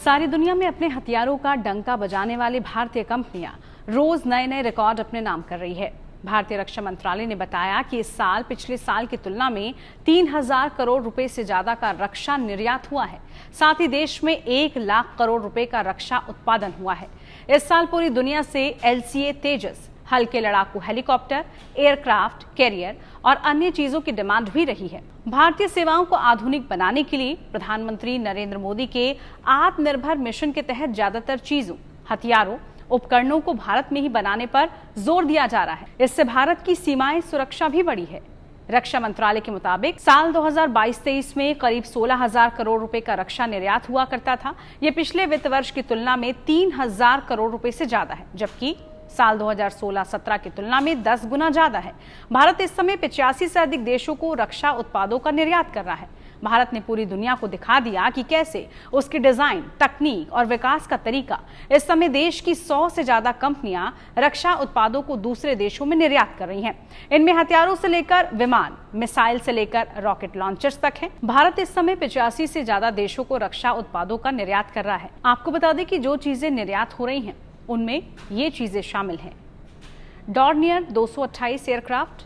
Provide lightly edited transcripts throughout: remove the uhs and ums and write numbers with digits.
सारी दुनिया में अपने हथियारों का डंका बजाने वाली भारतीय कंपनियां रोज नए नए रिकॉर्ड अपने नाम कर रही है। भारतीय रक्षा मंत्रालय ने बताया कि इस साल पिछले साल की तुलना में 3000 करोड़ रुपए से ज्यादा का रक्षा निर्यात हुआ है। साथ ही देश में 1 लाख करोड़ रुपए का रक्षा उत्पादन हुआ है। इस साल पूरी दुनिया से LCA तेजस, हल्के लड़ाकू हेलीकॉप्टर, एयरक्राफ्ट कैरियर और अन्य चीजों की डिमांड भी रही है। भारतीय सेवाओं को आधुनिक बनाने के लिए प्रधानमंत्री नरेंद्र मोदी के आत्मनिर्भर मिशन के तहत ज्यादातर चीजों, हथियारों, उपकरणों को भारत में ही बनाने पर जोर दिया जा रहा है। इससे भारत की सीमाएं सुरक्षा भी बढ़ी है। रक्षा मंत्रालय के मुताबिक साल 2022-23 में करीब 16,000 करोड़ रुपए का रक्षा निर्यात हुआ करता था। यह पिछले वित्त वर्ष की तुलना में 3,000 करोड़ रुपए से ज्यादा है, जबकि साल 2016-17 की तुलना में 10 गुना ज्यादा है। भारत इस समय 85 से अधिक देशों को रक्षा उत्पादों का निर्यात कर रहा है। भारत ने पूरी दुनिया को दिखा दिया कि कैसे उसकी डिजाइन, तकनीक और विकास का तरीका। इस समय देश की 100 से ज्यादा कंपनियां रक्षा उत्पादों को दूसरे देशों में निर्यात कर रही हैं। इनमें हथियारों से लेकर विमान, मिसाइल से लेकर रॉकेट लॉन्चर्स तक है। भारत इस समय 85 से ज्यादा देशों को रक्षा उत्पादों का निर्यात कर रहा है। आपको बता दें कि जो चीजें निर्यात हो रही हैं उनमें ये चीजें शामिल हैं: Dornier 228 aircraft,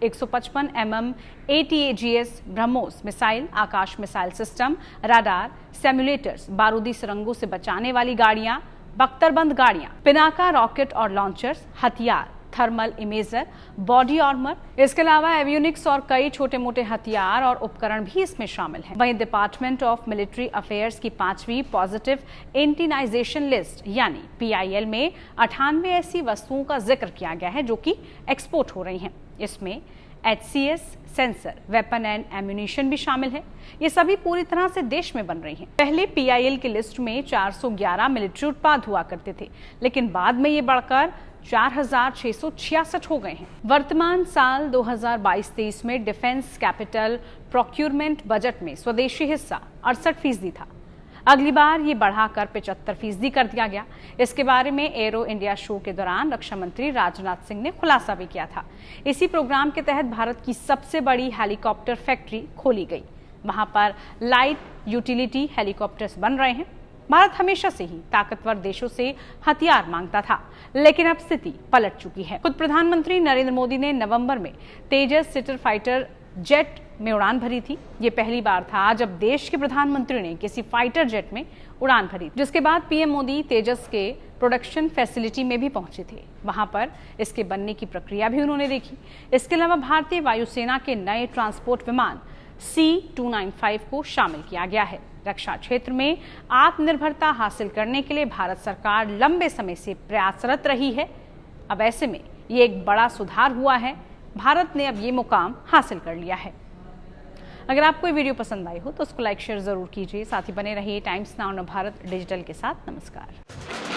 155 mm ATAGS BrahMos missile, Akash missile system, radar, simulators, बारूदी सुरंगों से बचाने वाली गाड़ियां, बख्तरबंद गाड़ियां, पिनाका रॉकेट और लॉन्चर्स, हथियार, थर्मल इमेजर, बॉडी आर्मर। इसके अलावा एवियोनिक्स और कई छोटे मोटे हथियार और उपकरण भी इसमें शामिल हैं। वहीं डिपार्टमेंट ऑफ मिलिट्री अफेयर्स की 5वीं पॉजिटिव एंटीनाइजेशन लिस्ट यानी PIL में 98 ऐसी वस्तुओं का जिक्र किया गया है जो कि एक्सपोर्ट हो रही हैं। इसमें HCS, sensor, weapon and ammunition भी शामिल है। ये सभी पूरी तरह से देश में बन रही हैं। पहले PIL की लिस्ट में 411 मिलिट्री उत्पाद हुआ करते थे, लेकिन बाद में ये बढ़कर 4,666 हो गए हैं। वर्तमान साल 2022-23 में डिफेंस कैपिटल प्रोक्यूरमेंट बजट में स्वदेशी हिस्सा 68% था। अगली बार ये बढ़ाकर 75% कर दिया गया। इसके बारे में एरो इंडिया शो के दौरान रक्षा मंत्री राजनाथ सिंह ने खुलासा भी किया था। इसी प्रोग्राम के तहत भारत की सबसे बड़ी हेलीकॉप्टर फैक्ट्री खोली गई। वहां पर लाइट यूटिलिटी हेलीकॉप्टर्स बन रहे हैं। भारत हमेशा से ही ताकतवर देशों से हथियार मांगता था, लेकिन अब स्थिति पलट चुकी है। खुद प्रधानमंत्री नरेंद्र मोदी ने नवंबर में तेजस सिटर फाइटर जेट में उड़ान भरी थी। ये पहली बार था जब देश के प्रधानमंत्री ने किसी फाइटर जेट में उड़ान भरी, जिसके बाद PM मोदी तेजस के प्रोडक्शन फैसिलिटी में भी पहुंचे थे। वहां पर इसके बनने की प्रक्रिया भी उन्होंने देखी। इसके अलावा भारतीय वायुसेना के नए ट्रांसपोर्ट विमान C-295 को शामिल किया गया है। रक्षा क्षेत्र में आत्मनिर्भरता हासिल करने के लिए भारत सरकार लंबे समय से प्रयासरत रही है। अब ऐसे में ये एक बड़ा सुधार हुआ है। भारत ने अब ये मुकाम हासिल कर लिया है। अगर आपको ये वीडियो पसंद आई हो तो उसको लाइक शेयर जरूर कीजिए। साथ ही बने रहिए टाइम्स नाउ भारत डिजिटल के साथ। नमस्कार।